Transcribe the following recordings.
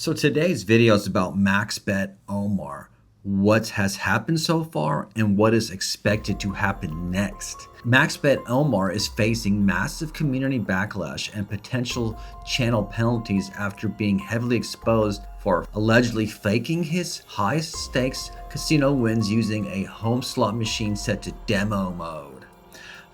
So today's video is about MaxBet Omar, what has happened so far and what is expected to happen next. MaxBet Omar is facing massive community backlash and potential channel penalties after being heavily exposed for allegedly faking his high stakes casino wins using a home slot machine set to demo mode.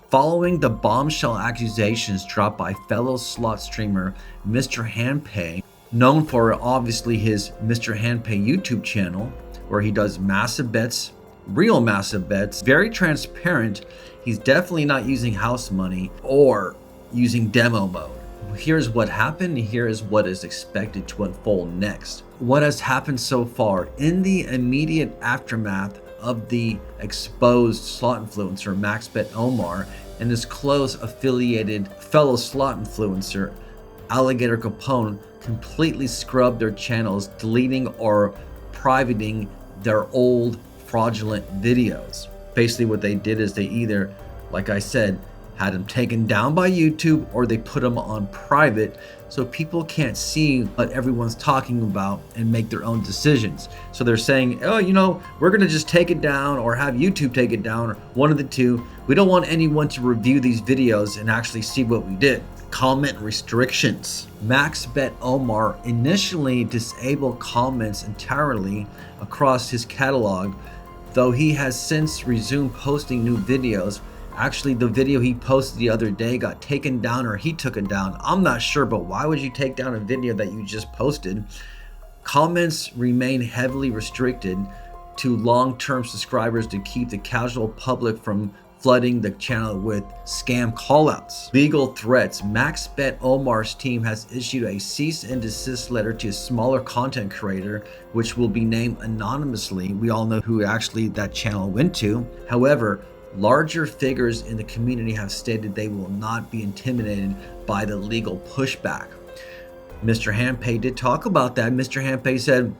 Following the bombshell accusations dropped by fellow slot streamer Mr. Handpay, known for obviously his Mr. Handpay YouTube channel, where he does massive bets, real massive bets, very transparent. He's definitely not using house money or using demo mode. Here's what happened, here is what is expected to unfold next. What has happened so far in the immediate aftermath of the exposed slot influencer MaxBet Omar and his close affiliated fellow slot influencer Alligator Capone completely scrubbed their channels, deleting or privating their old fraudulent videos. Basically what they did is they either, like I said, had them taken down by YouTube or they put them on private so people can't see what everyone's talking about and make their own decisions. So they're saying, oh, we're gonna just take it down or have YouTube take it down, or one of the two. We don't want anyone to review these videos and actually see what we did. Comment restrictions. MaxBet Omar initially disabled comments entirely across his catalog, though he has since resumed posting new videos. Actually, the video he posted the other day got taken down, or he took it down. I'm not sure, but why would you take down a video that you just posted? Comments remain heavily restricted to long-term subscribers to keep the casual public from flooding the channel with scam callouts. Legal threats. MaxBet Omar's team has issued a cease and desist letter to a smaller content creator, which will be named anonymously. We all know who actually that channel went to. However, larger figures in the community have stated they will not be intimidated by the legal pushback. Mr. Handpay did talk about that. Mr. Handpay said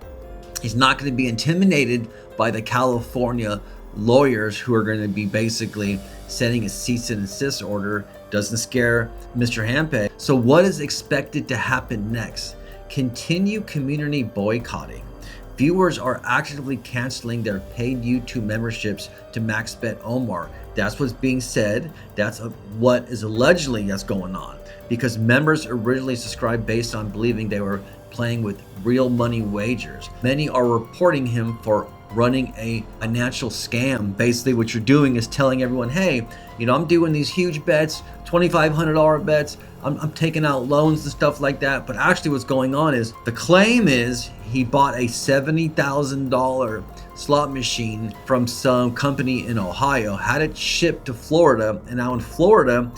he's not going to be intimidated by the California lawyers who are going to be basically sending a cease and desist order. Doesn't scare Mr. Handpay. So what is expected to happen next? Continue community boycotting. Viewers are actively canceling their paid YouTube memberships to MaxBet Omar. That's what's being said. That's what is allegedly that's going on, because members originally subscribed based on believing they were playing with real money wagers. Many are reporting him for running a financial scam. Basically what you're doing is telling everyone, hey, I'm doing these huge bets, $2,500 bets, I'm taking out loans and stuff like that. But actually what's going on is, the claim is he bought a $70,000 slot machine from some company in Ohio, had it shipped to Florida, and now in Florida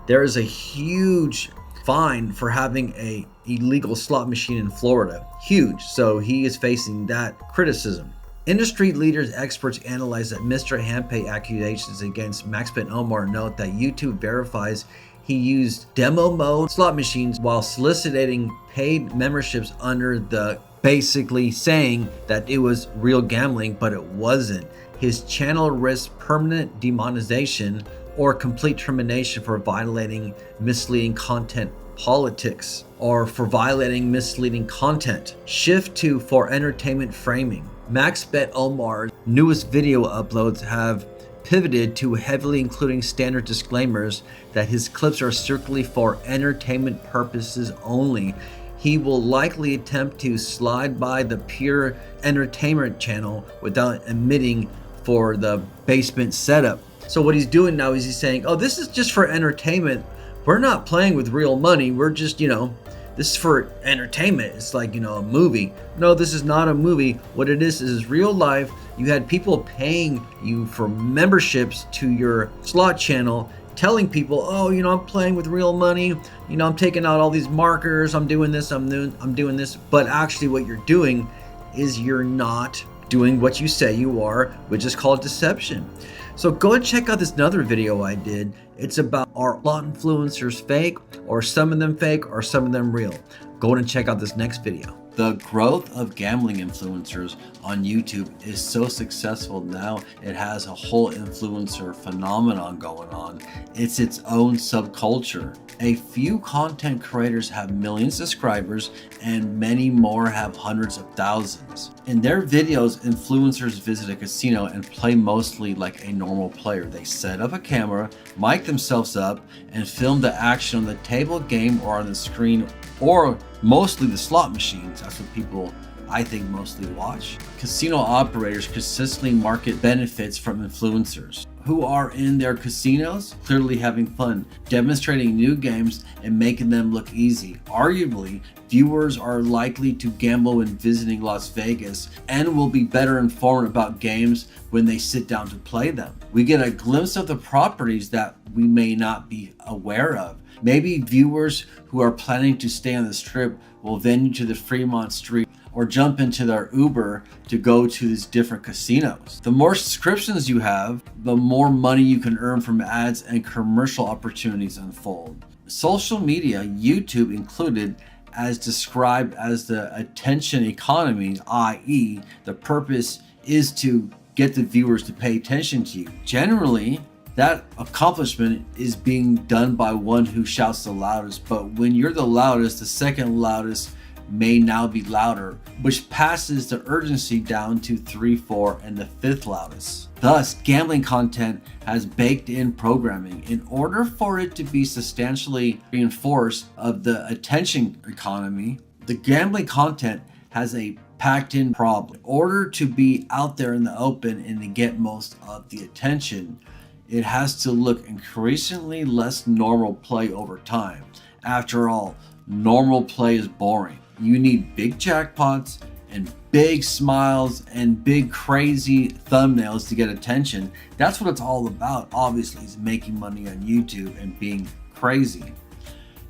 there is a huge fine for having a illegal slot machine in Florida. Huge. So he is facing that criticism. Industry leaders, experts analyze that Mr. Handpay accusations against MaxBet Omar note that YouTube verifies he used demo mode slot machines while soliciting paid memberships under the basically saying that it was real gambling, but it wasn't. His channel risks permanent demonetization or complete termination for violating misleading content politics or for violating misleading content. Shift to for entertainment framing. MaxBet Omar's newest video uploads have pivoted to heavily including standard disclaimers that his clips are strictly for entertainment purposes only. He will likely attempt to slide by the pure entertainment channel without admitting for the basement setup. So what he's doing now is he's saying, oh, this is just for entertainment. We're not playing with real money. We're just, this is for entertainment. It's like, a movie. No, this is not a movie. What it is real life. You had people paying you for memberships to your slot channel, telling people, oh, I'm playing with real money. I'm taking out all these markers. I'm doing this. I'm doing this. But actually what you're doing is you're not doing what you say you are, which is called deception. So go and check out this another video I did. It's about, are slot influencers fake, or some of them fake, or some of them real? Go and check out this next video. The growth of gambling influencers on YouTube is so successful now, it has a whole influencer phenomenon going on. It's its own subculture. A few content creators have millions of subscribers and many more have hundreds of thousands. In their videos, influencers visit a casino and play mostly like a normal player. They set up a camera, mic themselves up, and film the action on the table game or on the screen, or mostly the slot machines. That's what people, I think, mostly watch. Casino operators consistently market benefits from influencers who are in their casinos, clearly having fun, demonstrating new games and making them look easy. Arguably, viewers are likely to gamble when visiting Las Vegas and will be better informed about games when they sit down to play them. We get a glimpse of the properties that we may not be aware of. Maybe viewers who are planning to stay on the Strip will venue to the Fremont Street or jump into their Uber to go to these different casinos. The more subscriptions you have, the more money you can earn from ads and commercial opportunities unfold. Social media, YouTube included, as described as the attention economy, i.e., the purpose is to get the viewers to pay attention to you. Generally, that accomplishment is being done by one who shouts the loudest, but when you're the loudest, the second loudest may now be louder, which passes the urgency down to 3, 4, and the 5th loudest. Thus, gambling content has baked in programming in order for it to be substantially reinforced of the attention economy. The gambling content has a packed in problem. In order to be out there in the open and to get most of the attention, it has to look increasingly less normal play over time. After all, normal play is boring. You need big jackpots and big smiles and big crazy thumbnails to get attention. That's what it's all about, obviously, is making money on YouTube and being crazy.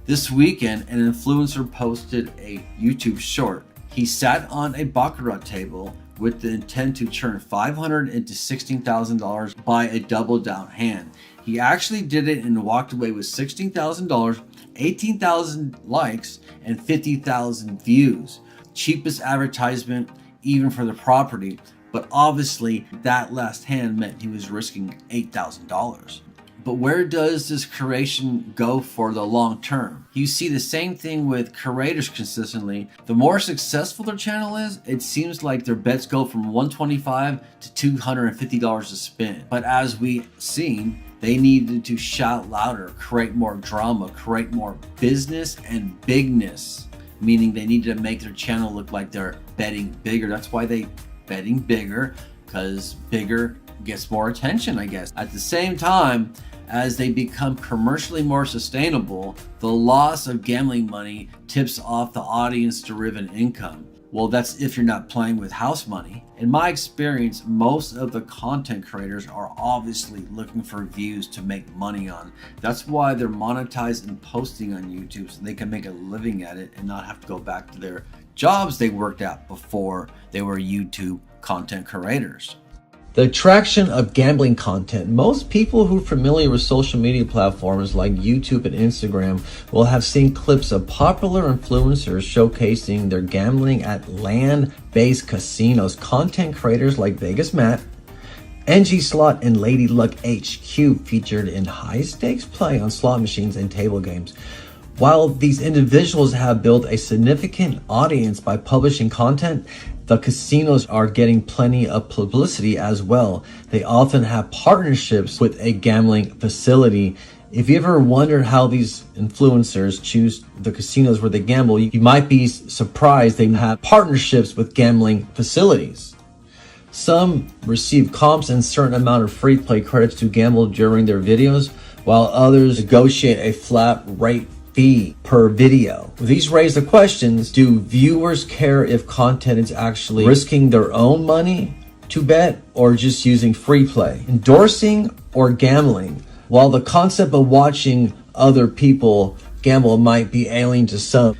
This weekend, an influencer posted a YouTube short. He sat on a baccarat table with the intent to turn $500 into $16,000 by a double down hand. He actually did it and walked away with $16,000, 18,000 likes, and 50,000 views. Cheapest advertisement even for the property, but obviously that last hand meant he was risking $8,000. But where does this creation go for the long term? You see the same thing with creators consistently. The more successful their channel is, it seems like their bets go from $125 to $250 to spin. But as we've seen, they needed to shout louder, create more drama, create more business and bigness, meaning they needed to make their channel look like they're betting bigger. That's why they betting bigger, because bigger gets more attention, I guess. At the same time, as they become commercially more sustainable, the loss of gambling money tips off the audience-driven income. Well, that's if you're not playing with house money. In my experience, most of the content creators are obviously looking for views to make money on. That's why they're monetized and posting on YouTube, so they can make a living at it and not have to go back to their jobs they worked at before they were YouTube content creators. The attraction of gambling content. Most people who are familiar with social media platforms like YouTube and Instagram will have seen clips of popular influencers showcasing their gambling at land-based casinos. Content creators like Vegas Matt, NG Slot, and Lady Luck HQ featured in high-stakes play on slot machines and table games. While these individuals have built a significant audience by publishing content, the casinos are getting plenty of publicity as well. They often have partnerships with a gambling facility. If you ever wondered how these influencers choose the casinos where they gamble, you might be surprised they have partnerships with gambling facilities. Some receive comps and certain amount of free play credits to gamble during their videos, while others negotiate a flat rate fee per video. These raise the questions: do viewers care if content is actually risking their own money to bet or just using free play? Endorsing or gambling? While the concept of watching other people gamble might be alien to some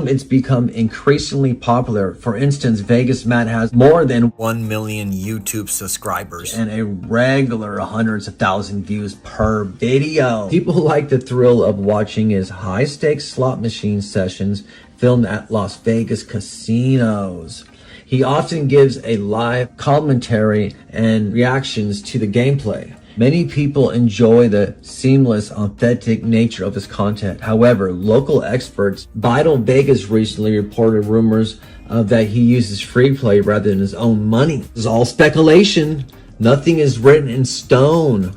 it's become increasingly popular. For instance, Vegas Matt has more than 1 million YouTube subscribers and a regular hundreds of thousand views per video. People like the thrill of watching his high-stakes slot machine sessions filmed at Las Vegas casinos. He often gives a live commentary and reactions to the gameplay. Many people enjoy the seamless, authentic nature of his content. However, local experts, Vital Vegas recently reported rumors that he uses free play rather than his own money. This is all speculation. Nothing is written in stone.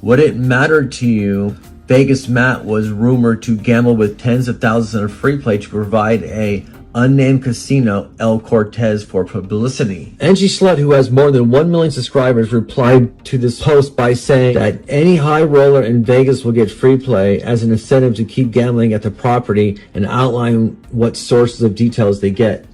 Would it matter to you? Vegas Matt was rumored to gamble with tens of thousands of free play to provide a unnamed casino, El Cortez, for publicity. Angie Slut, who has more than 1 million subscribers, replied to this post by saying that any high roller in Vegas will get free play as an incentive to keep gambling at the property, and outline what sources of details they get.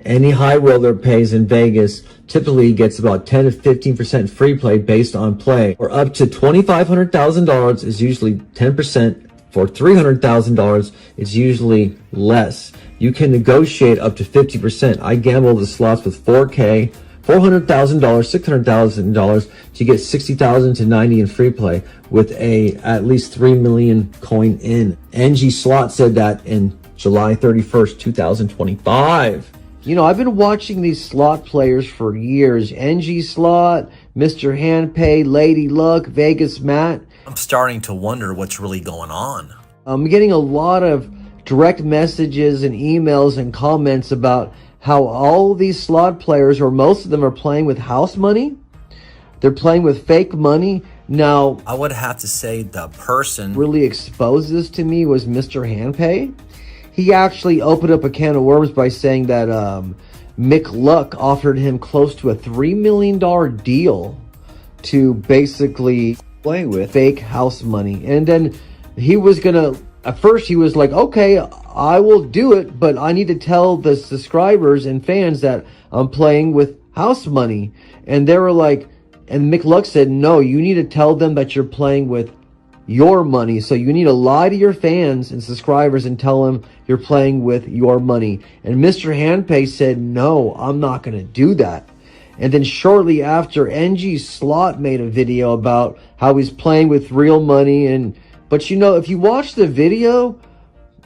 Any high roller pays in Vegas typically gets about 10 to 15% free play based on play, or up to $2,500,000 is usually 10%. For $300,000, it's usually less. You can negotiate up to 50%. I gambled the slots with 4K, $400,000, $600,000 to get 60,000 to 90 in free play with at least 3 million coin in. NG Slot said that in July 31st, 2025. You know, I've been watching these slot players for years. NG Slot, Mr. Handpay, Lady Luck, Vegas Matt. I'm starting to wonder what's really going on. I'm getting a lot of direct messages and emails and comments about how all these slot players, or most of them, are playing with house money. They're playing with fake money. Now, I would have to say the person really exposed this to me was Mr. Handpay. He actually opened up a can of worms by saying that Mick Luck offered him close to a $3 million deal to basically play with fake house money. And then he was gonna, at first he was like, okay, I will do it, but I need to tell the subscribers and fans that I'm playing with house money. And they were like, and Mick Luck said, no, you need to tell them that you're playing with your money. So you need to lie to your fans and subscribers and tell them you're playing with your money. And Mr. Handpay said, no, I'm not going to do that. And then shortly after, NG Slot made a video about how he's playing with real money. But you know, if you watch the video,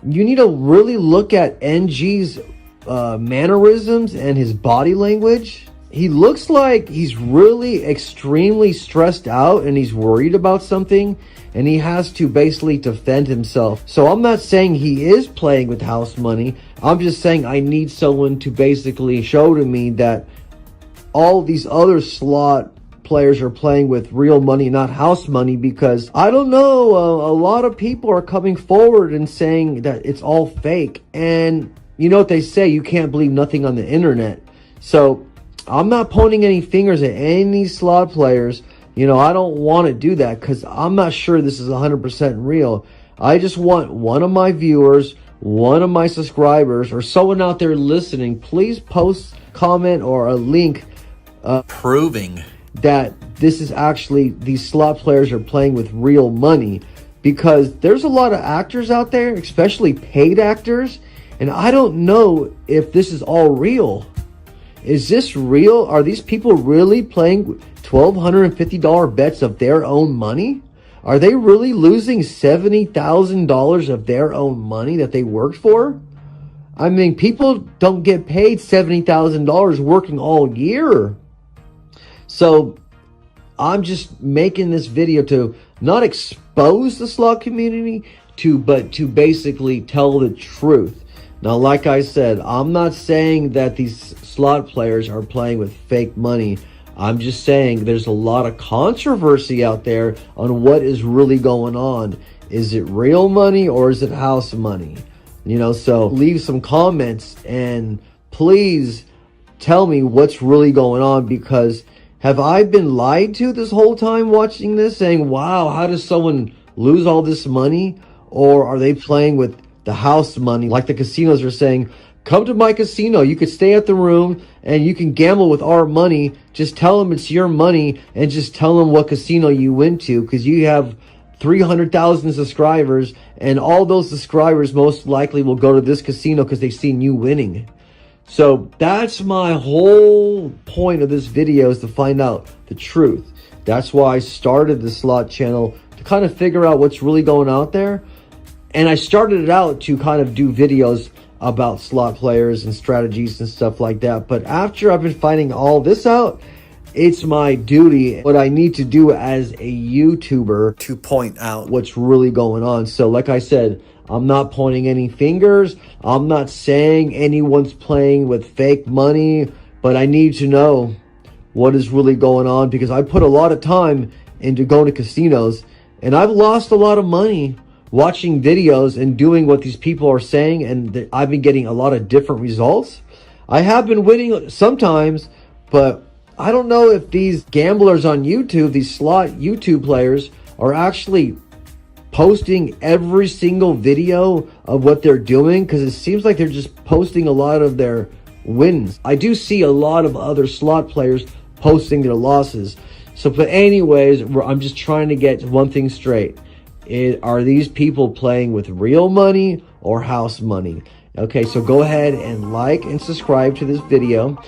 you need to really look at NG's mannerisms and his body language. He looks like he's really extremely stressed out and he's worried about something, and he has to basically defend himself. So I'm not saying he is playing with house money. I'm just saying I need someone to basically show to me that all these other slot players are playing with real money, not house money, because I don't know, a lot of people are coming forward and saying that it's all fake. And you know what they say, you can't believe nothing on the internet. So I'm not pointing any fingers at any slot players. You know, I don't want to do that because I'm not sure this is 100% real. I just want one of my viewers, one of my subscribers, or someone out there listening, please post, comment, or a link proving that this is actually, these slot players are playing with real money, because there's a lot of actors out there, especially paid actors, and I don't know if this is all real. Is this real? Are these people really playing $1,250 bets of their own money? Are they really losing $70,000 of their own money that they worked for? I mean, people don't get paid $70,000 working all year. So I'm just making this video to not expose the slot community, but to basically tell the truth. Now, like I said, I'm not saying that these slot players are playing with fake money. I'm just saying there's a lot of controversy out there on what is really going on. Is it real money or is it house money? You know, so leave some comments and please tell me what's really going on, because have I been lied to this whole time watching this, saying, wow, how does someone lose all this money? Or are they playing with the house money, like the casinos are saying, come to my casino, you could stay at the room and you can gamble with our money. Just tell them it's your money and just tell them what casino you went to, because you have 300,000 subscribers and all those subscribers most likely will go to this casino because they've seen you winning. So that's my whole point of this video, is to find out the truth. That's why I started the slot channel, to kind of figure out what's really going out there. And I started it out to kind of do videos about slot players and strategies and stuff like that. But after I've been finding all this out, it's my duty, what I need to do as a YouTuber, to point out what's really going on. So like I said, I'm not pointing any fingers. I'm not saying anyone's playing with fake money, but I need to know what is really going on, because I put a lot of time into going to casinos and I've lost a lot of money watching videos and doing what these people are saying, and I've been getting a lot of different results. I have been winning sometimes, but I don't know if these gamblers on YouTube, these slot YouTube players, are actually posting every single video of what they're doing, because it seems like they're just posting a lot of their wins. I do see a lot of other slot players posting their losses. So, but anyways, I'm just trying to get one thing straight. Are these people playing with real money or house money? Okay, so go ahead and like and subscribe to this video.